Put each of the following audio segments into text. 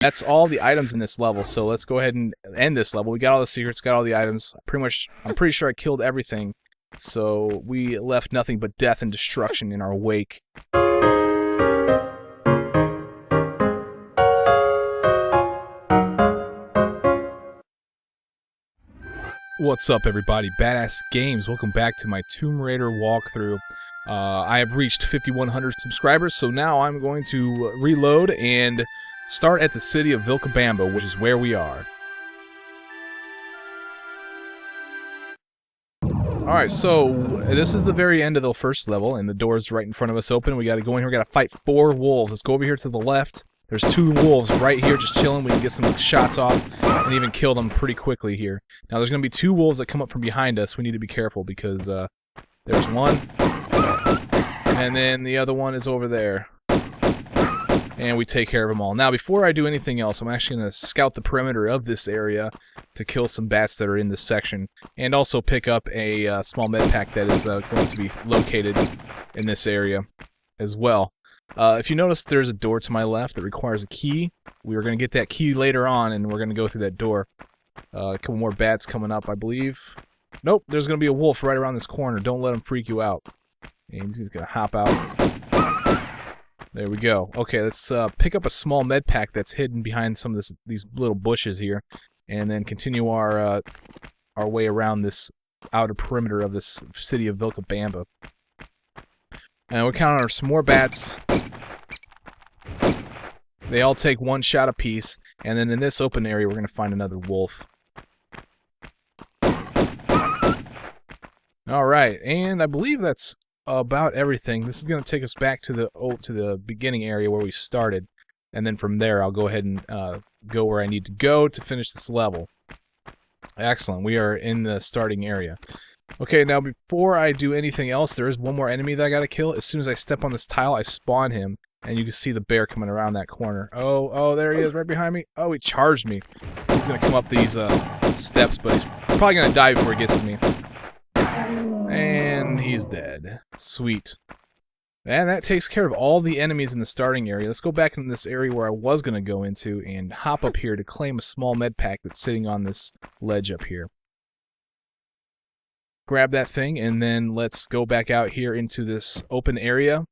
that's all the items in this level, so let's go ahead and end this level. We got all the secrets, got all the items. I'm pretty sure I killed everything, so we left nothing but death and destruction in our wake. What's up, everybody? Badass Games. Welcome back to my Tomb Raider walkthrough. I have reached 5,100 subscribers, so now I'm going to reload and start at the city of Vilcabamba, which is where we are. Alright, so this is the very end of the first level, and the door's right in front of us open. We gotta go in here, we gotta fight 4 wolves. Let's go over here to the left. There's 2 wolves right here just chilling. We can get some shots off and even kill them pretty quickly here. Now there's going to be 2 wolves that come up from behind us. We need to be careful because there's one. And then the other one is over there. And we take care of them all. Now before I do anything else, I'm actually going to scout the perimeter of this area to kill some bats that are in this section. And also pick up a small med pack that is going to be located in this area as well. If you notice, there's a door to my left that requires a key. We are going to get that key later on, and we're going to go through that door. A couple more bats coming up, I believe. Nope, there's going to be a wolf right around this corner. Don't let him freak you out. And he's going to hop out. There we go. Okay, let's pick up a small med pack that's hidden behind some of these little bushes here, and then continue our way around this outer perimeter of this city of Vilcabamba. And we're counting on some more bats. They all take 1 shot apiece, and then in this open area we're going to find another wolf. Alright, and I believe that's about everything. This is going to take us back to the beginning area where we started, and then from there I'll go ahead and go where I need to go to finish this level. Excellent, we are in the starting area. Okay, now before I do anything else, there is one more enemy that I gotta kill. As soon as I step on this tile, I spawn him, and you can see the bear coming around that corner. Oh, there he is, right behind me. Oh, he charged me. He's gonna come up these steps, but he's probably gonna die before he gets to me. And he's dead. Sweet. And that takes care of all the enemies in the starting area. Let's go back into this area where I was gonna go into and hop up here to claim a small med pack that's sitting on this ledge up here. Grab that thing, and then let's go back out here into this open area.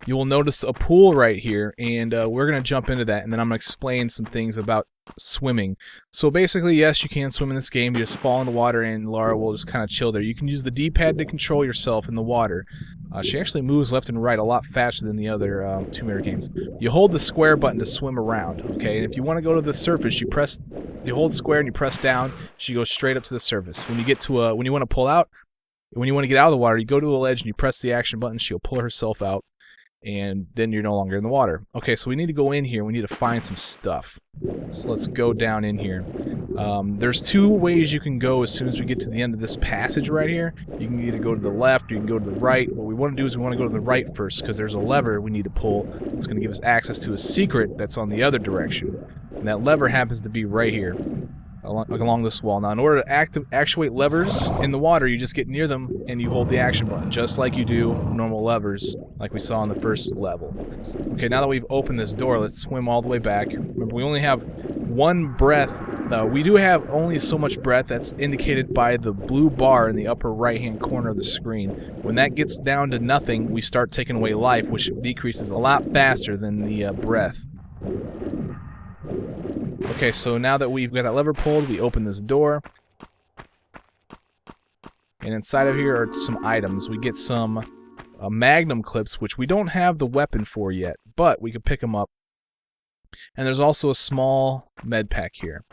You will notice a pool right here, and we're going to jump into that, and then I'm going to explain some things about swimming. So basically, yes, you can swim in this game. You just fall in the water, and Lara will just kind of chill there. You can use the D-pad to control yourself in the water. She actually moves left and right a lot faster than the other Tomb Raider games. You hold the square button to swim around, okay? And if you want to go to the surface, you hold square and you press down. She goes straight up to the surface. When you get to when you want to pull out, when you want to get out of the water, you go to a ledge and you press the action button. She'll pull herself out, and then you're no longer in the water. Okay, so we need to go in here. We need to find some stuff. So let's go down in here. There's 2 ways you can go as soon as we get to the end of this passage right here. You can either go to the left or you can go to the right. What we want to do is we want to go to the right first because there's a lever we need to pull that's going to give us access to a secret that's on the other direction. And that lever happens to be right here along this wall. Now, in order to actuate levers in the water, you just get near them and you hold the action button, just like you do normal levers, like we saw in the first level. Okay, now that we've opened this door, let's swim all the way back. Remember, we only have 1 breath. We do have only so much breath. That's indicated by the blue bar in the upper right-hand corner of the screen. When that gets down to nothing, we start taking away life, which decreases a lot faster than the breath. Okay, so now that we've got that lever pulled, we open this door. And inside of here are some items. We get some Magnum clips, which we don't have the weapon for yet, but we could pick them up. And there's also a small med pack here.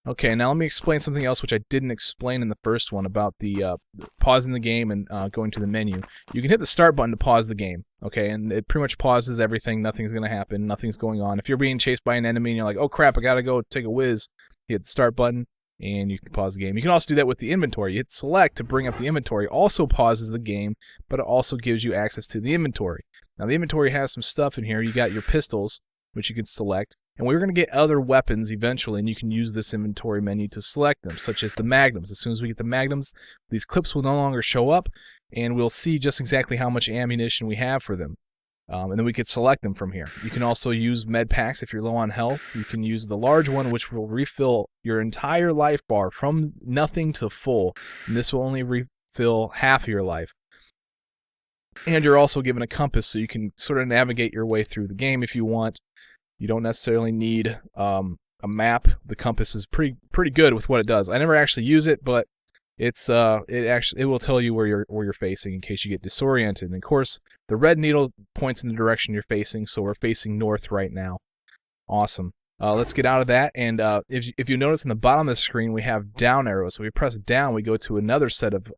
Okay, now let me explain something else which I didn't explain in the first one about the pausing the game and going to the menu. You can hit the start button to pause the game, okay, and it pretty much pauses everything. Nothing's going to happen. Nothing's going on. If you're being chased by an enemy and you're like, oh crap, I got to go take a whiz, you hit the start button and you can pause the game. You can also do that with the inventory. You hit select to bring up the inventory. Also pauses the game, but it also gives you access to the inventory. Now the inventory has some stuff in here. You got your pistols, which you can select. And we're going to get other weapons eventually, and you can use this inventory menu to select them, such as the Magnums. As soon as we get the Magnums, these clips will no longer show up, and we'll see just exactly how much ammunition we have for them. And then we could select them from here. You can also use med packs if you're low on health. You can use the large one, which will refill your entire life bar from nothing to full. And this will only refill half of your life. And you're also given a compass, so you can sort of navigate your way through the game if you want. You don't necessarily need a map. The compass is pretty good with what it does. I never actually use it, but it will tell you where you're facing in case you get disoriented. And of course, the red needle points in the direction you're facing, so we're facing north right now. Awesome. Let's get out of that. And if you notice in the bottom of the screen, we have down arrows. So we press down, we go to another set of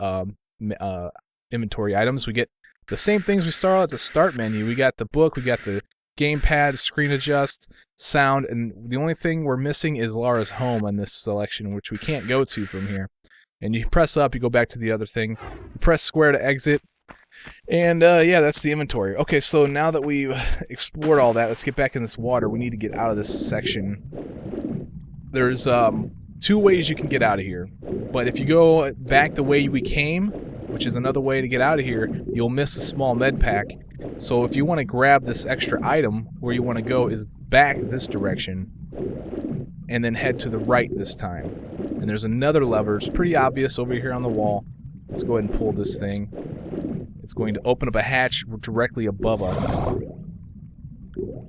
inventory items. We get the same things we saw at the start menu. We got the book, we got the gamepad, screen adjust, sound, and the only thing we're missing is Lara's home on this selection, which we can't go to from here. And you press up, you go back to the other thing. You press square to exit. And yeah, that's the inventory. Okay, so now that we've explored all that, let's get back in this water. We need to get out of this section. There's 2 ways you can get out of here. But if you go back the way we came, which is another way to get out of here, you'll miss a small med pack. So if you want to grab this extra item, where you want to go is back this direction, and then head to the right this time. And there's another lever. It's pretty obvious over here on the wall. Let's go ahead and pull this thing. It's going to open up a hatch directly above us.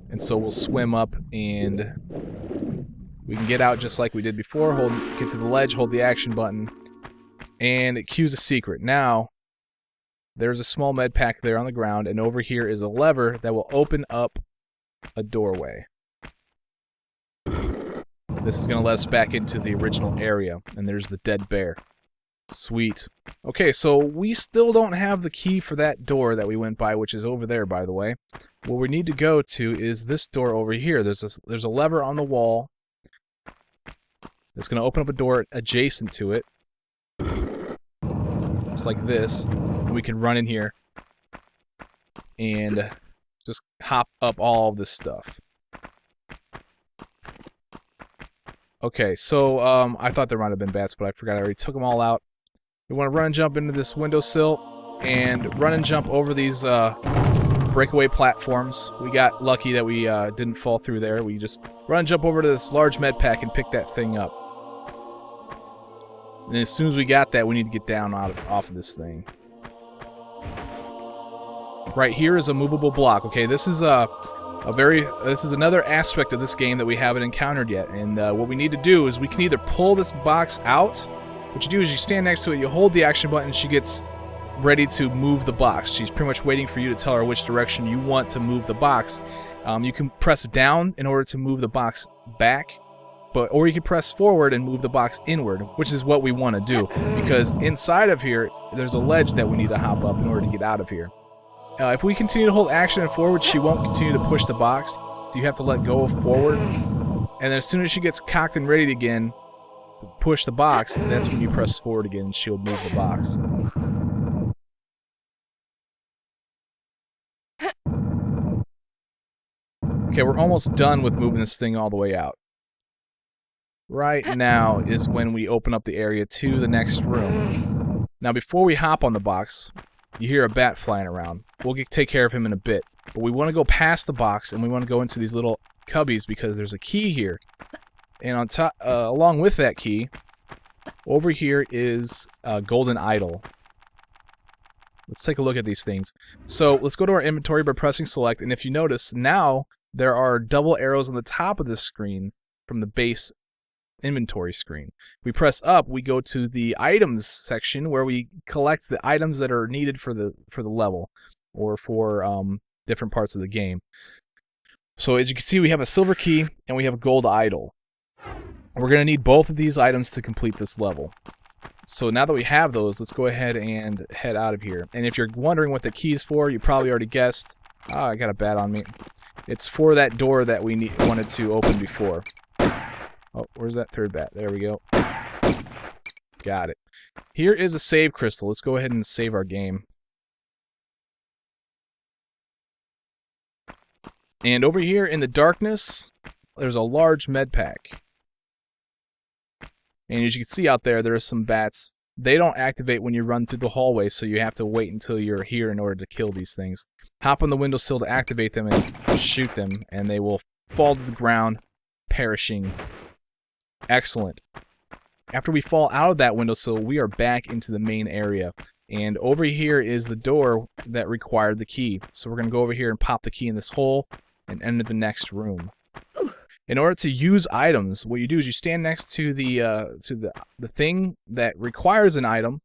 And so we'll swim up and we can get out just like we did before. Get to the ledge, hold the action button, and it cues a secret. Now, there's a small med pack there on the ground, and over here is a lever that will open up a doorway. This is going to let us back into the original area, and there's the dead bear. Sweet. Okay, so we still don't have the key for that door that we went by, which is over there, by the way. What we need to go to is this door over here. There's a lever on the wall that's going to open up a door adjacent to it. Just like this. And we can run in here and just hop up all of this stuff. Okay, so I thought there might have been bats, but I forgot I already took them all out. We want to run and jump into this windowsill and run and jump over these breakaway platforms. We got lucky that we didn't fall through there. We just run and jump over to this large med pack and pick that thing up. And as soon as we got that, we need to get down off of this thing. Right here is a movable block. Okay, this is this is another aspect of this game that we haven't encountered yet. And what we need to do is we can either pull this box out. What you do is you stand next to it, you hold the action button, and she gets ready to move the box. She's pretty much waiting for you to tell her which direction you want to move the box. You can press down in order to move the box back, or you can press forward and move the box inward, which is what we want to do, because inside of here, there's a ledge that we need to hop up in order to get out of here. If we continue to hold action and forward, she won't continue to push the box, so you have to let go of forward. And then as soon as she gets cocked and ready again to push the box, that's when you press forward again and she'll move the box. Okay, we're almost done with moving this thing all the way out. Right now is when we open up the area to the next room. Now before we hop on the box, you hear a bat flying around. We'll take care of him in a bit. But we want to go past the box and we want to go into these little cubbies because there's a key here. And on top, along with that key, over here is a golden idol. Let's take a look at these things. So let's go to our inventory by pressing select, and if you notice, now there are double arrows on the top of the screen from the base inventory screen. We press up, we go to the items section where we collect the items that are needed for the level or for different parts of the game. So as you can see, we have a silver key and we have a gold idol. We're going to need both of these items to complete this level. So now that we have those, let's go ahead and head out of here. And if you're wondering what the key is for, you probably already guessed. I got a bat on me. It's for that door that we wanted to open before. Oh, where's that third bat? There we go. Got it. Here is a save crystal. Let's go ahead and save our game. And over here in the darkness, there's a large med pack. And as you can see out there, there are some bats they don't activate when you run through the hallway, so you have to wait until you're here in order to kill these things. Hop on the windowsill to activate them and shoot them, and they will fall to the ground, perishing. Excellent. After we fall out of that windowsill, we are back into the main area. And over here is the door that required the key. So we're going to go over here and pop the key in this hole and enter the next room. In order to use items, what you do is you stand next to the thing that requires an item,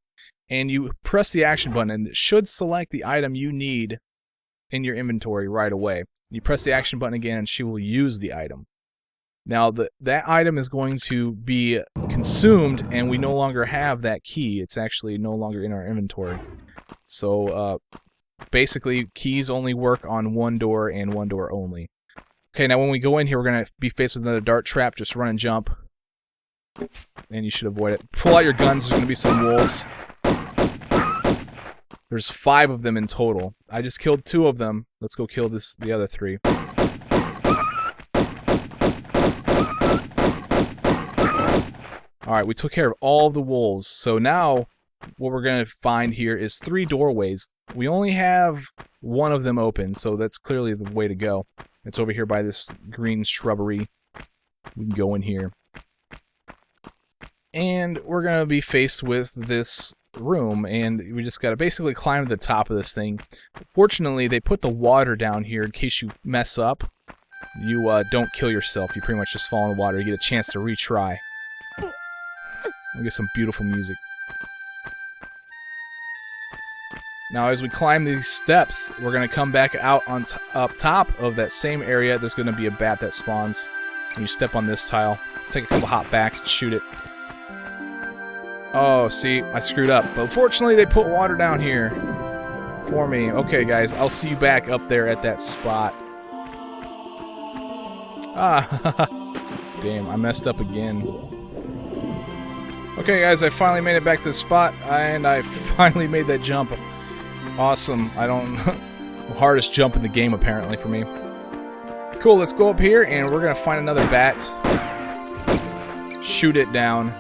and you press the action button, and it should select the item you need in your inventory right away. You press the action button again, and she will use the item. Now, that item is going to be consumed, and we no longer have that key. It's actually no longer in our inventory. So, basically, keys only work on one door and one door only. Okay, now when we go in here, we're going to be faced with another dart trap. Just run and jump, and you should avoid it. Pull out your guns. There's going to be some wolves. There's 5 of them in total. I just killed 2 of them. Let's go kill the other 3. Alright, we took care of all of the wolves. So now, what we're going to find here is 3 doorways. We only have 1 of them open, so that's clearly the way to go. It's over here by this green shrubbery. We can go in here. And we're going to be faced with this room, and we just got to basically climb to the top of this thing. Fortunately, they put the water down here in case you mess up. You don't kill yourself. You pretty much just fall in the water. You get a chance to retry. We get some beautiful music. Now, as we climb these steps, we're going to come back out on up top of that same area. There's going to be a bat that spawns. And you step on this tile. Let's take a couple hop backs and shoot it. Oh, see, I screwed up. But fortunately, they put water down here for me. Okay, guys, I'll see you back up there at that spot. Ah, damn, I messed up again. Okay, guys, I finally made it back to the spot, and I finally made that jump. Awesome. The hardest jump in the game, apparently, for me. Cool, let's go up here, and we're going to find another bat. Shoot it down.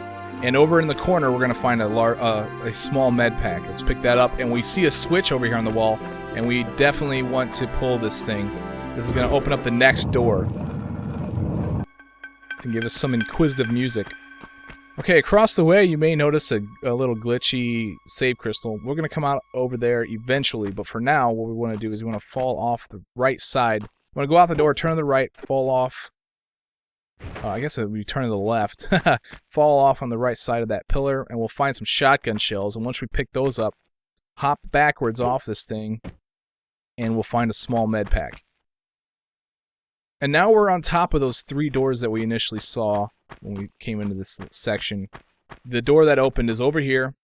And over in the corner, we're going to find a small med pack. Let's pick that up, and we see a switch over here on the wall, and we definitely want to pull this thing. This is going to open up the next door and give us some inquisitive music. Okay, across the way, you may notice a little glitchy save crystal. We're going to come out over there eventually, but for now, what we want to do is we want to fall off the right side. We want to go out the door, turn to the right, fall off. I guess it would be turn to the left. Fall off on the right side of that pillar, and we'll find some shotgun shells. And once we pick those up, hop backwards off this thing, and we'll find a small med pack. And now we're on top of those 3 doors that we initially saw when we came into this section. The door that opened is over here,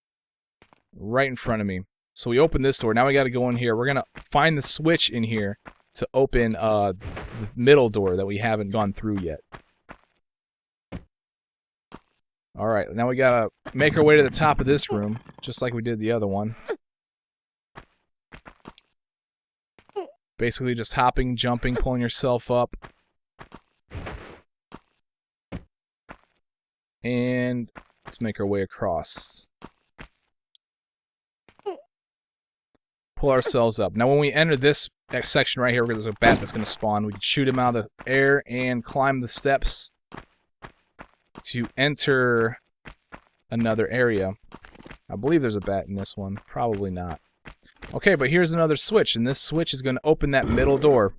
right in front of me. So we open this door. Now we got to go in here. We're going to find the switch in here to open the middle door that we haven't gone through yet. Alright, now we got to make our way to the top of this room, just like we did the other one. Basically just hopping, jumping, pulling yourself up. And let's make our way across. Pull ourselves up. Now when we enter this section right here, there's a bat that's going to spawn. We can shoot him out of the air and climb the steps to enter another area. I believe there's a bat in this one. Probably not. Okay, but here's another switch, and this switch is going to open that middle door.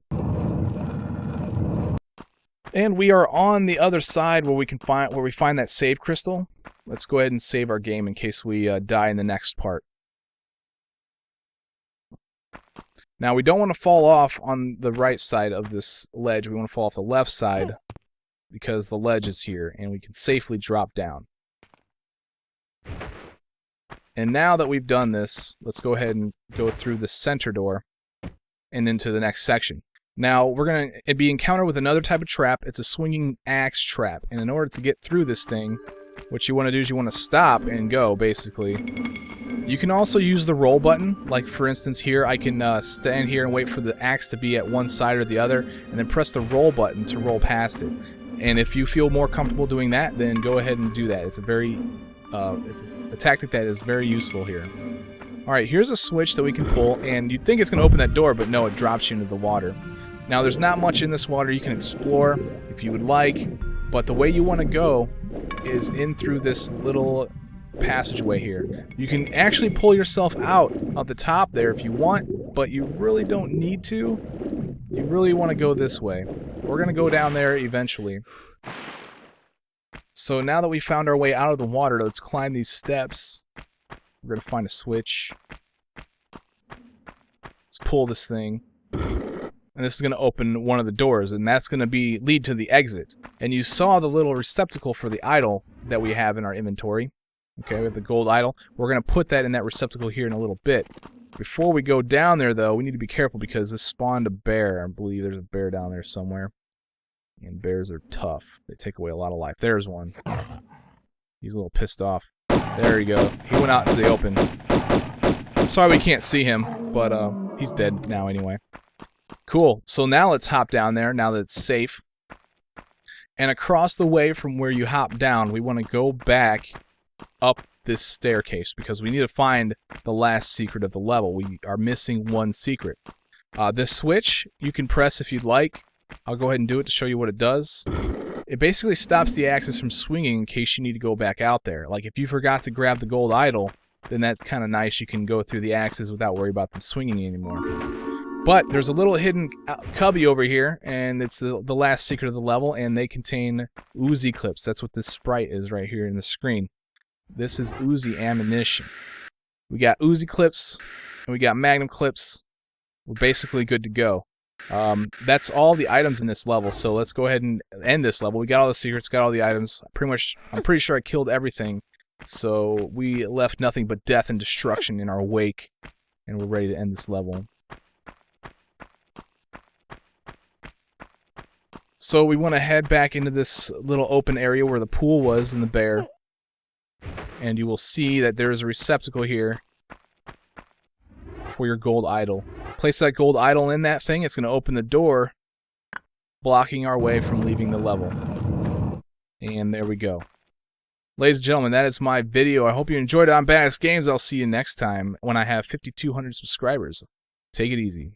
And we are on the other side where we find that save crystal. Let's go ahead and save our game in case we die in the next part. Now we don't want to fall off on the right side of this ledge. We want to fall off the left side because the ledge is here and we can safely drop down. And now that we've done this, let's go ahead and go through the center door and into the next section. Now, we're going to be encountered with another type of trap. It's a swinging axe trap. And in order to get through this thing, what you want to do is you want to stop and go, basically. You can also use the roll button. Like, for instance, here, I can stand here and wait for the axe to be at one side or the other, and then press the roll button to roll past it. And if you feel more comfortable doing that, then go ahead and do that. It's a very It's a tactic that is very useful here. Alright, here's a switch that we can pull, and you'd think it's going to open that door, but no, it drops you into the water. Now, there's not much in this water you can explore if you would like, but the way you want to go is in through this little passageway here. You can actually pull yourself out of the top there if you want, but you really don't need to. You really want to go this way. We're going to go down there eventually. So now that we found our way out of the water, let's climb these steps. We're going to find a switch. Let's pull this thing. And this is going to open one of the doors, and that's going to lead to the exit. And you saw the little receptacle for the idol that we have in our inventory. Okay, we have the gold idol. We're going to put that in that receptacle here in a little bit. Before we go down there, though, we need to be careful because this spawned a bear. I believe there's a bear down there somewhere. And bears are tough. They take away a lot of life. There's one. He's a little pissed off. There you go. He went out into the open. I'm sorry we can't see him, but he's dead now anyway. Cool. So now let's hop down there, now that it's safe. And across the way from where you hop down, we want to go back up this staircase because we need to find the last secret of the level. We are missing one secret. This switch, you can press if you'd like. I'll go ahead and do it to show you what it does. It basically stops the axis from swinging in case you need to go back out there. Like if you forgot to grab the gold idol, then that's kind of nice. You can go through the axes without worrying about them swinging anymore. But there's a little hidden cubby over here, and it's the last secret of the level, and they contain Uzi Clips. That's what this sprite is right here in the screen. This is Uzi ammunition. We got Uzi Clips, and we got Magnum Clips. We're basically good to go. That's all the items in this level, so let's go ahead and end this level. We got all the secrets, got all the items. I'm pretty sure I killed everything, so we left nothing but death and destruction in our wake, and we're ready to end this level. So we want to head back into this little open area where the pool was and the bear, and you will see that there is a receptacle here for your gold idol. Place that gold idol in that thing, it's going to open the door, blocking our way from leaving the level. And there we go. Ladies and gentlemen, that is my video. I hope you enjoyed it on Badass Games. I'll see you next time when I have 5,200 subscribers. Take it easy.